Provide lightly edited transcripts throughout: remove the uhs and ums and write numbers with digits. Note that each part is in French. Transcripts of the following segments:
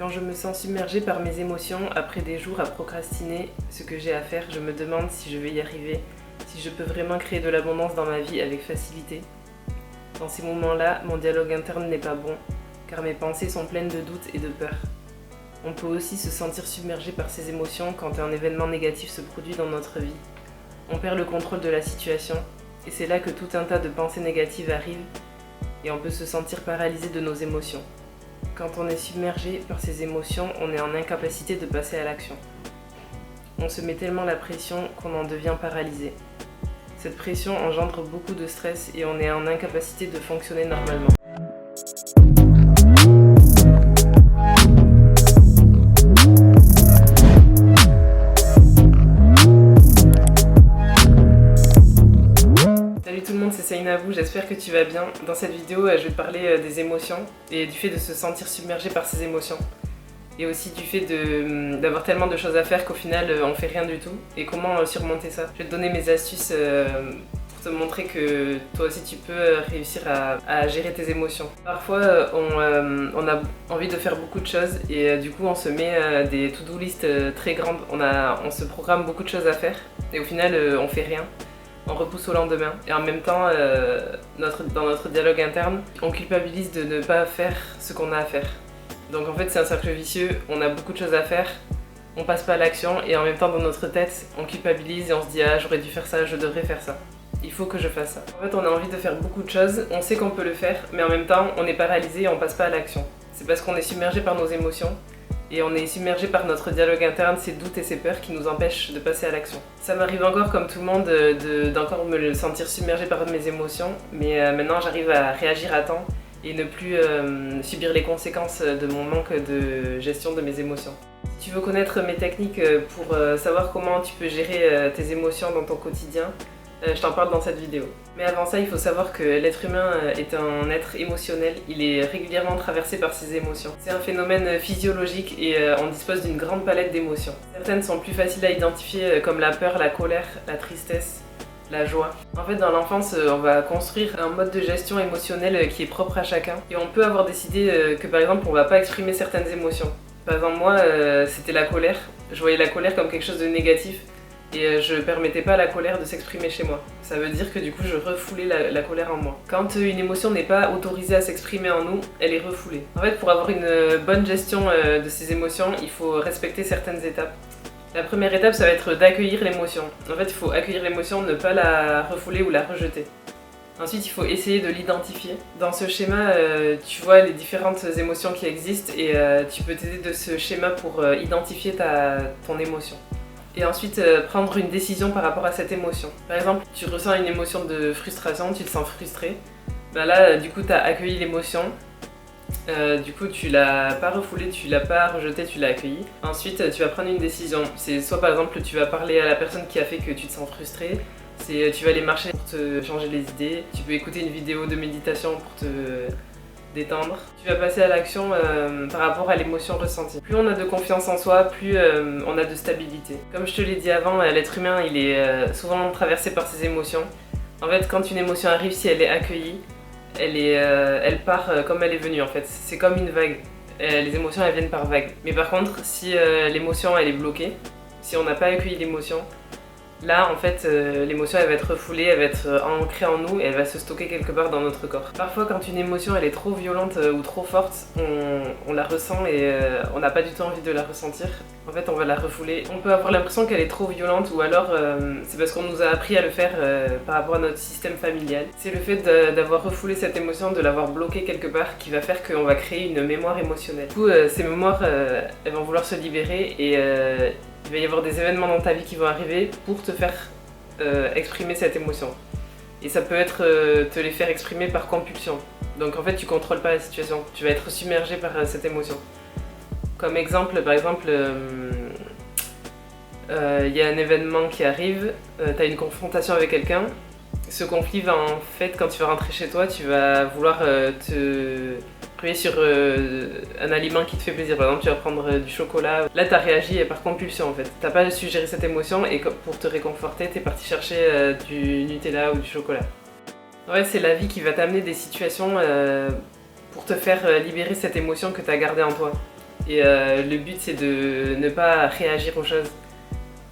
Quand je me sens submergée par mes émotions, après des jours à procrastiner ce que j'ai à faire, je me demande si je vais y arriver, si je peux vraiment créer de l'abondance dans ma vie avec facilité. Dans ces moments-là, mon dialogue interne n'est pas bon, car mes pensées sont pleines de doutes et de peur. On peut aussi se sentir submergé par ces émotions quand un événement négatif se produit dans notre vie. On perd le contrôle de la situation, et c'est là que tout un tas de pensées négatives arrivent, et on peut se sentir paralysé de nos émotions. Quand on est submergé par ces émotions, on est en incapacité de passer à l'action. On se met tellement la pression qu'on en devient paralysé. Cette pression engendre beaucoup de stress et on est en incapacité de fonctionner normalement. Salut tout le monde, c'est Seynabou, j'espère que tu vas bien. Dans cette vidéo, je vais te parler des émotions et du fait de se sentir submergé par ces émotions. Et aussi du fait d'avoir tellement de choses à faire qu'au final on fait rien du tout. Et comment surmonter ça. Je vais te donner mes astuces pour te montrer que toi aussi tu peux réussir à gérer tes émotions. Parfois on a envie de faire beaucoup de choses et du coup on se met des to-do list très grandes. On se programme beaucoup de choses à faire et au final on fait rien. On repousse au lendemain. Et en même temps, dans notre dialogue interne, on culpabilise de ne pas faire ce qu'on a à faire. Donc en fait c'est un cercle vicieux, on a beaucoup de choses à faire, on passe pas à l'action et en même temps dans notre tête on culpabilise et on se dit ah j'aurais dû faire ça, je devrais faire ça, il faut que je fasse ça. En fait on a envie de faire beaucoup de choses, on sait qu'on peut le faire mais en même temps on est paralysé et on passe pas à l'action. C'est parce qu'on est submergé par nos émotions et on est submergé par notre dialogue interne, ces doutes et ces peurs qui nous empêchent de passer à l'action. Ça m'arrive encore comme tout le monde d'encore me sentir submergé par mes émotions mais maintenant j'arrive à réagir à temps et ne plus subir les conséquences de mon manque de gestion de mes émotions. Si tu veux connaître mes techniques pour savoir comment tu peux gérer tes émotions dans ton quotidien, je t'en parle dans cette vidéo. Mais avant ça, il faut savoir que l'être humain est un être émotionnel, il est régulièrement traversé par ses émotions. C'est un phénomène physiologique et on dispose d'une grande palette d'émotions. Certaines sont plus faciles à identifier comme la peur, la colère, la tristesse, la joie. En fait, dans l'enfance, on va construire un mode de gestion émotionnelle qui est propre à chacun. Et on peut avoir décidé que par exemple, on va pas exprimer certaines émotions. Par exemple, moi, c'était la colère. Je voyais la colère comme quelque chose de négatif et je permettais pas à la colère de s'exprimer chez moi. Ça veut dire que du coup, je refoulais la colère en moi. Quand une émotion n'est pas autorisée à s'exprimer en nous, elle est refoulée. En fait, pour avoir une bonne gestion de ces émotions, il faut respecter certaines étapes. La première étape, ça va être d'accueillir l'émotion. En fait, il faut accueillir l'émotion, ne pas la refouler ou la rejeter. Ensuite, il faut essayer de l'identifier. Dans ce schéma, tu vois les différentes émotions qui existent et tu peux t'aider de ce schéma pour identifier ton émotion. Et ensuite, prendre une décision par rapport à cette émotion. Par exemple, tu ressens une émotion de frustration, tu te sens frustré. Ben là, du coup, tu as accueilli l'émotion. Du coup tu l'as pas refoulé, tu l'as pas rejeté, tu l'as accueilli. Ensuite tu vas prendre une décision. C'est soit par exemple tu vas parler à la personne qui a fait que tu te sens frustré, tu vas aller marcher pour te changer les idées, tu peux écouter une vidéo de méditation pour te détendre. Tu vas passer à l'action par rapport à l'émotion ressentie. Plus on a de confiance en soi, plus on a de stabilité. Comme je te l'ai dit avant, l'être humain il est souvent traversé par ses émotions. En fait quand une émotion arrive, si elle est accueillie, elle part comme elle est venue en fait, c'est comme une vague. Les émotions elles viennent par vague. Mais par contre si l'émotion elle est bloquée, si on n'a pas accueilli l'émotion, là en fait l'émotion elle va être refoulée, elle va être ancrée en nous et elle va se stocker quelque part dans notre corps. Parfois quand une émotion elle est trop violente ou trop forte, on la ressent et on n'a pas du tout envie de la ressentir. En fait on va la refouler. On peut avoir l'impression qu'elle est trop violente ou alors c'est parce qu'on nous a appris à le faire par rapport à notre système familial. C'est le fait d'avoir refoulé cette émotion, de l'avoir bloquée quelque part qui va faire qu'on va créer une mémoire émotionnelle. Du coup ces mémoires elles vont vouloir se libérer et il va y avoir des événements dans ta vie qui vont arriver pour te faire exprimer cette émotion. Et ça peut être te les faire exprimer par compulsion. Donc en fait tu contrôles pas la situation, tu vas être submergé par cette émotion. Comme exemple, par exemple, y a un événement qui arrive, tu as une confrontation avec quelqu'un. Ce conflit va en fait, quand tu vas rentrer chez toi, tu vas vouloir te priver sur un aliment qui te fait plaisir. Par exemple, tu vas prendre du chocolat. Là, tu as réagi par compulsion en fait. Tu n'as pas su gérer cette émotion et pour te réconforter, tu es parti chercher du Nutella ou du chocolat. Ouais, c'est la vie qui va t'amener des situations pour te faire libérer cette émotion que tu as gardée en toi. Et le but c'est de ne pas réagir aux choses.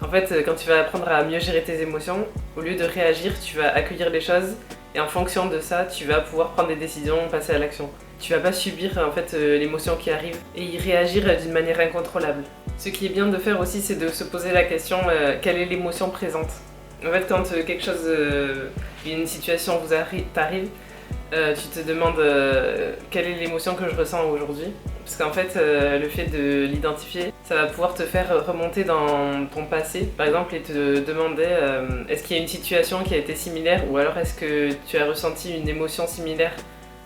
En fait, quand tu vas apprendre à mieux gérer tes émotions, au lieu de réagir, tu vas accueillir les choses et en fonction de ça, tu vas pouvoir prendre des décisions, passer à l'action. Tu vas pas subir en fait l'émotion qui arrive et y réagir d'une manière incontrôlable. Ce qui est bien de faire aussi, c'est de se poser la question quelle est l'émotion présente. En fait, quand quelque chose, une situation t'arrive, tu te demandes quelle est l'émotion que je ressens aujourd'hui. Parce qu'en fait, le fait de l'identifier, ça va pouvoir te faire remonter dans ton passé, par exemple, et te demander est-ce qu'il y a une situation qui a été similaire ou alors est-ce que tu as ressenti une émotion similaire,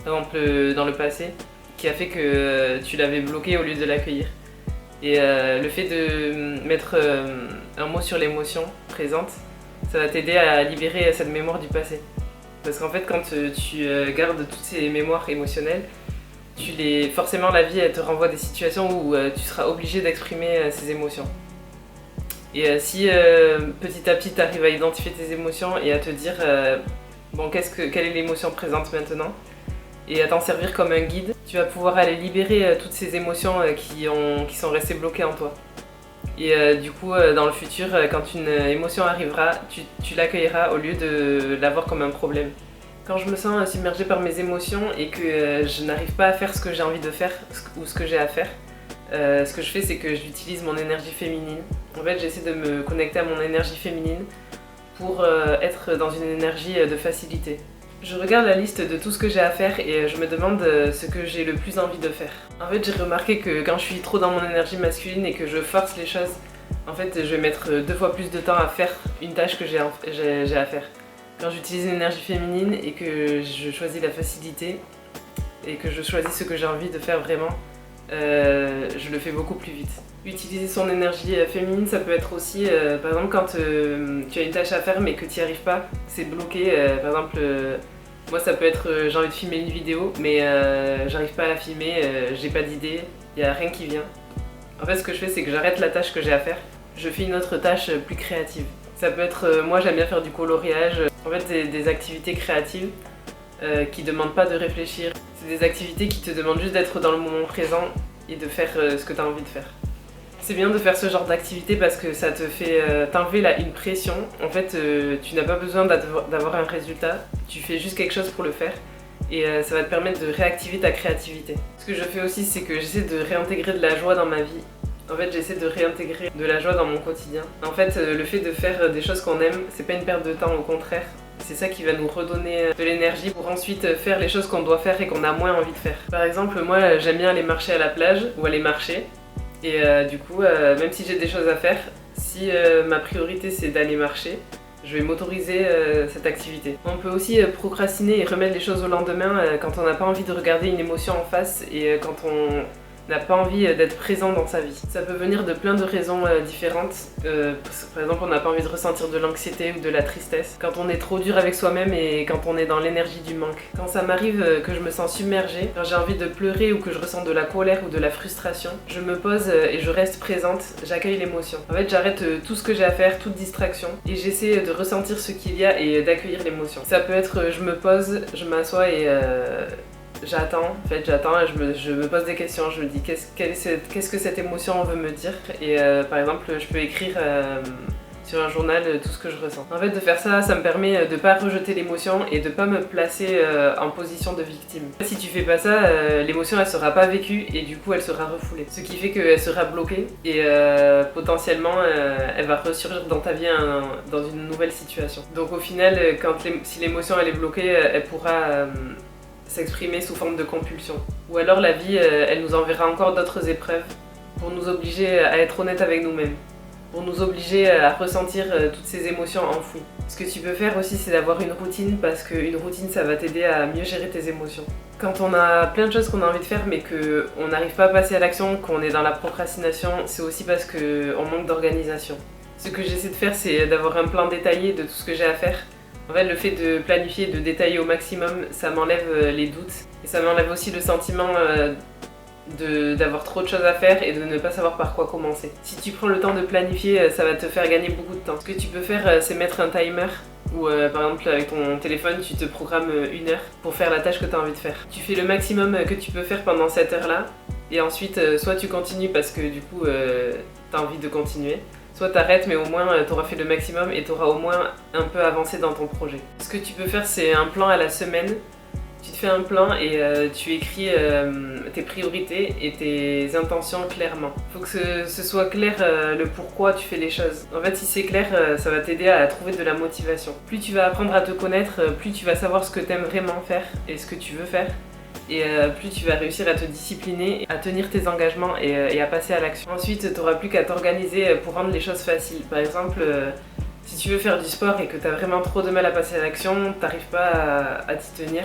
par exemple, dans le passé, qui a fait que tu l'avais bloqué au lieu de l'accueillir. Et le fait de mettre un mot sur l'émotion présente, ça va t'aider à libérer cette mémoire du passé. Parce qu'en fait, quand tu gardes toutes ces mémoires émotionnelles, forcément la vie elle te renvoie des situations où tu seras obligé d'exprimer ces émotions. Et si petit à petit tu arrives à identifier tes émotions et à te dire bon, quelle est l'émotion présente maintenant, et à t'en servir comme un guide, tu vas pouvoir aller libérer toutes ces émotions qui sont restées bloquées en toi. Et du coup, dans le futur, quand une émotion arrivera, tu l'accueilleras au lieu de la voir comme un problème. Quand je me sens submergée par mes émotions et que je n'arrive pas à faire ce que j'ai envie de faire ou ce que j'ai à faire, ce que je fais, c'est que j'utilise mon énergie féminine. En fait, j'essaie de me connecter à mon énergie féminine pour être dans une énergie de facilité. Je regarde la liste de tout ce que j'ai à faire et je me demande ce que j'ai le plus envie de faire. En fait, j'ai remarqué que quand je suis trop dans mon énergie masculine et que je force les choses, en fait, je vais mettre 2 fois plus de temps à faire une tâche que j'ai à faire. Quand j'utilise une énergie féminine et que je choisis la facilité et que je choisis ce que j'ai envie de faire vraiment, je le fais beaucoup plus vite. Utiliser son énergie féminine, ça peut être aussi, par exemple, quand tu as une tâche à faire mais que tu n'y arrives pas, c'est bloqué. Par exemple, moi ça peut être j'ai envie de filmer une vidéo mais j'arrive pas à la filmer, j'ai pas d'idée, il n'y a rien qui vient. En fait, ce que je fais, c'est que j'arrête la tâche que j'ai à faire, je fais une autre tâche plus créative. Ça peut être, moi j'aime bien faire du coloriage, en fait des activités créatives qui demandent pas de réfléchir. C'est des activités qui te demandent juste d'être dans le moment présent et de faire ce que tu as envie de faire. C'est bien de faire ce genre d'activité parce que ça te fait t'enlever une pression. En fait, tu n'as pas besoin d'avoir un résultat, tu fais juste quelque chose pour le faire et ça va te permettre de réactiver ta créativité. Ce que je fais aussi, c'est que j'essaie de réintégrer de la joie dans ma vie. En fait, j'essaie de réintégrer de la joie dans mon quotidien. En fait, le fait de faire des choses qu'on aime, c'est pas une perte de temps, au contraire. C'est ça qui va nous redonner de l'énergie pour ensuite faire les choses qu'on doit faire et qu'on a moins envie de faire. Par exemple, moi, j'aime bien aller marcher à la plage ou aller marcher. Et du coup, même si j'ai des choses à faire, si ma priorité c'est d'aller marcher, je vais m'autoriser cette activité. On peut aussi procrastiner et remettre les choses au lendemain quand on n'a pas envie de regarder une émotion en face et quand on n'a pas envie d'être présent dans sa vie. Ça peut venir de plein de raisons différentes. Par exemple, on n'a pas envie de ressentir de l'anxiété ou de la tristesse. Quand on est trop dur avec soi-même et quand on est dans l'énergie du manque. Quand ça m'arrive que je me sens submergée, quand j'ai envie de pleurer ou que je ressens de la colère ou de la frustration, je me pose et je reste présente, j'accueille l'émotion. En fait, j'arrête tout ce que j'ai à faire, toute distraction, et j'essaie de ressentir ce qu'il y a et d'accueillir l'émotion. Ça peut être je me pose, je m'assois et j'attends, je me pose des questions, je me dis qu'est-ce que cette émotion veut me dire et par exemple je peux écrire sur un journal tout ce que je ressens. En fait, de faire ça, ça me permet de pas rejeter l'émotion et de pas me placer en position de victime. Si tu fais pas ça, l'émotion elle sera pas vécue et du coup elle sera refoulée. Ce qui fait qu'elle sera bloquée et potentiellement elle va ressurgir dans ta vie dans une nouvelle situation. Donc au final, si l'émotion elle est bloquée, elle pourra s'exprimer sous forme de compulsion. Ou alors la vie, elle nous enverra encore d'autres épreuves pour nous obliger à être honnête avec nous-mêmes, pour nous obliger à ressentir toutes ces émotions enfouies. Ce que tu peux faire aussi, c'est d'avoir une routine, parce qu'une routine, ça va t'aider à mieux gérer tes émotions. Quand on a plein de choses qu'on a envie de faire, mais qu'on n'arrive pas à passer à l'action, qu'on est dans la procrastination, c'est aussi parce qu'on manque d'organisation. Ce que j'essaie de faire, c'est d'avoir un plan détaillé de tout ce que j'ai à faire. En fait, le fait de planifier, de détailler au maximum, ça m'enlève les doutes. Et ça m'enlève aussi le sentiment d'avoir trop de choses à faire et de ne pas savoir par quoi commencer. Si tu prends le temps de planifier, ça va te faire gagner beaucoup de temps. Ce que tu peux faire, c'est mettre un timer ou par exemple avec ton téléphone, tu te programmes 1 heure pour faire la tâche que tu as envie de faire. Tu fais le maximum que tu peux faire pendant cette heure-là Et ensuite, soit tu continues parce que du coup, t'as envie de continuer, soit t'arrêtes, mais au moins t'auras fait le maximum et t'auras au moins un peu avancé dans ton projet. Ce que tu peux faire, c'est un plan à la semaine. Tu te fais un plan et tu écris tes priorités et tes intentions clairement. Il faut que ce soit clair le pourquoi tu fais les choses. En fait, si c'est clair, ça va t'aider à trouver de la motivation. Plus tu vas apprendre à te connaître, plus tu vas savoir ce que tu aimes vraiment faire et ce que tu veux faire. Et plus tu vas réussir à te discipliner, à tenir tes engagements et à passer à l'action. Ensuite, tu n'auras plus qu'à t'organiser pour rendre les choses faciles. Par exemple, si tu veux faire du sport et que tu as vraiment trop de mal à passer à l'action, tu n'arrives pas à t'y tenir,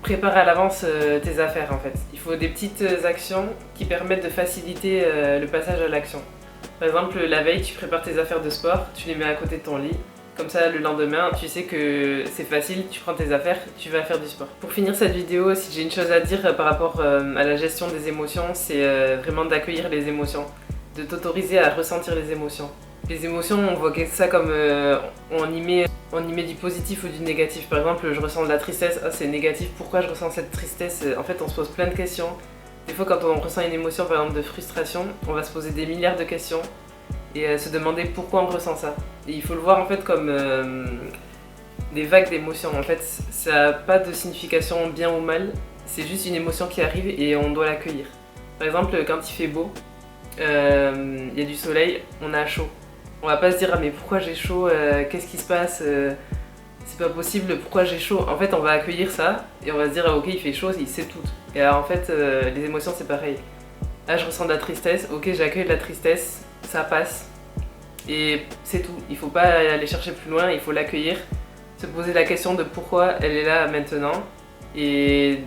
prépare à l'avance tes affaires en fait. Il faut des petites actions qui permettent de faciliter le passage à l'action. Par exemple, la veille, tu prépares tes affaires de sport, tu les mets à côté de ton lit. Comme ça, le lendemain, tu sais que c'est facile, tu prends tes affaires, tu vas faire du sport. Pour finir cette vidéo, si j'ai une chose à dire par rapport à la gestion des émotions, c'est vraiment d'accueillir les émotions, de t'autoriser à ressentir les émotions. Les émotions, on voit ça comme on y met du positif ou du négatif. Par exemple, je ressens de la tristesse, ah c'est négatif, pourquoi je ressens cette tristesse? En fait, on se pose plein de questions. Des fois, quand on ressent une émotion, par exemple de frustration, on va se poser des milliards de questions et se demander pourquoi on ressent ça. Et il faut le voir en fait comme des vagues d'émotions. En fait, ça n'a pas de signification bien ou mal, c'est juste une émotion qui arrive et on doit l'accueillir. Par exemple, quand il fait beau, il y a du soleil, on a chaud. On va pas se dire ah mais pourquoi j'ai chaud, qu'est-ce qui se passe, c'est pas possible, pourquoi j'ai chaud. En fait, on va accueillir ça et on va se dire ah, ok il fait chaud, c'est tout. Et alors en fait, les émotions c'est pareil. Ah je ressens de la tristesse, ok j'accueille de la tristesse, ça passe. Et c'est tout, il faut pas aller chercher plus loin, il faut l'accueillir, se poser la question de pourquoi elle est là maintenant et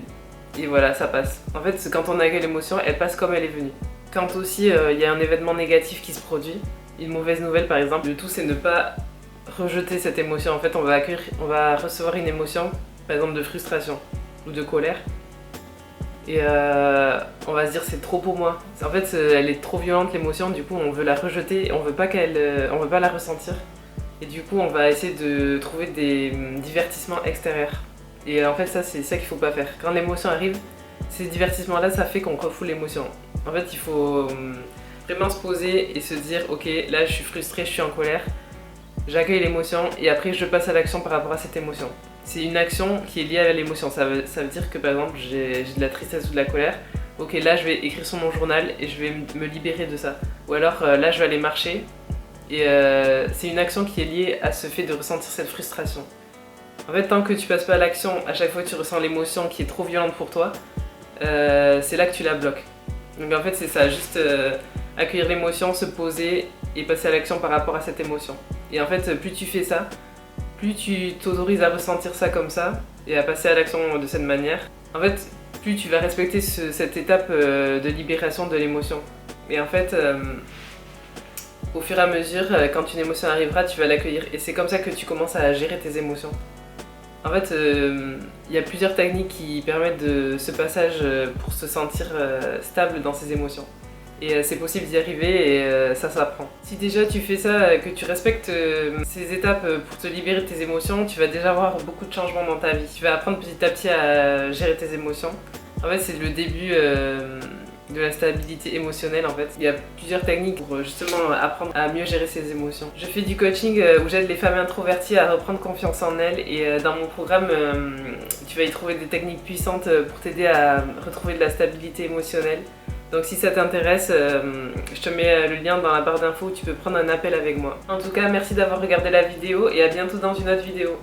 voilà, ça passe. En fait, quand on accueille l'émotion, elle passe comme elle est venue. Quand aussi il y a un événement négatif qui se produit, une mauvaise nouvelle par exemple, le tout c'est ne pas rejeter cette émotion. En fait, on va recevoir une émotion, par exemple de frustration ou de colère. Et on va se dire c'est trop pour moi. En fait, elle est trop violente l'émotion, du coup on veut la rejeter, on veut pas la ressentir. Et du coup on va essayer de trouver des divertissements extérieurs. Et en fait ça c'est ça qu'il faut pas faire. Quand l'émotion arrive, ces divertissements là ça fait qu'on refoule l'émotion. En fait il faut vraiment se poser et se dire ok là je suis frustrée, je suis en colère, j'accueille l'émotion et après je passe à l'action par rapport à cette émotion. C'est une action qui est liée à l'émotion, ça veut dire que par exemple j'ai de la tristesse ou de la colère, ok là je vais écrire sur mon journal et je vais me libérer de ça. Ou alors là je vais aller marcher et c'est une action qui est liée à ce fait de ressentir cette frustration. En fait tant que tu passes pas à l'action, à chaque fois que tu ressens l'émotion qui est trop violente pour toi, c'est là que tu la bloques. Donc en fait c'est ça, juste accueillir l'émotion, se poser et passer à l'action par rapport à cette émotion. Et en fait plus tu fais ça, plus tu t'autorises à ressentir ça comme ça et à passer à l'action de cette manière, en fait, plus tu vas respecter cette étape de libération de l'émotion. Et en fait, au fur et à mesure, quand une émotion arrivera, tu vas l'accueillir. Et c'est comme ça que tu commences à gérer tes émotions. En fait, il y a plusieurs techniques qui permettent de ce passage pour se sentir stable dans ses émotions. Et c'est possible d'y arriver et ça s'apprend. Si déjà tu fais ça, que tu respectes ces étapes pour te libérer de tes émotions, tu vas déjà avoir beaucoup de changements dans ta vie. Tu vas apprendre petit à petit à gérer tes émotions. En fait, c'est le début de la stabilité émotionnelle en fait. Il y a plusieurs techniques pour justement apprendre à mieux gérer ses émotions. Je fais du coaching où j'aide les femmes introverties à reprendre confiance en elles et dans mon programme, tu vas y trouver des techniques puissantes pour t'aider à retrouver de la stabilité émotionnelle. Donc si ça t'intéresse, je te mets le lien dans la barre d'infos où tu peux prendre un appel avec moi. En tout cas, merci d'avoir regardé la vidéo et à bientôt dans une autre vidéo.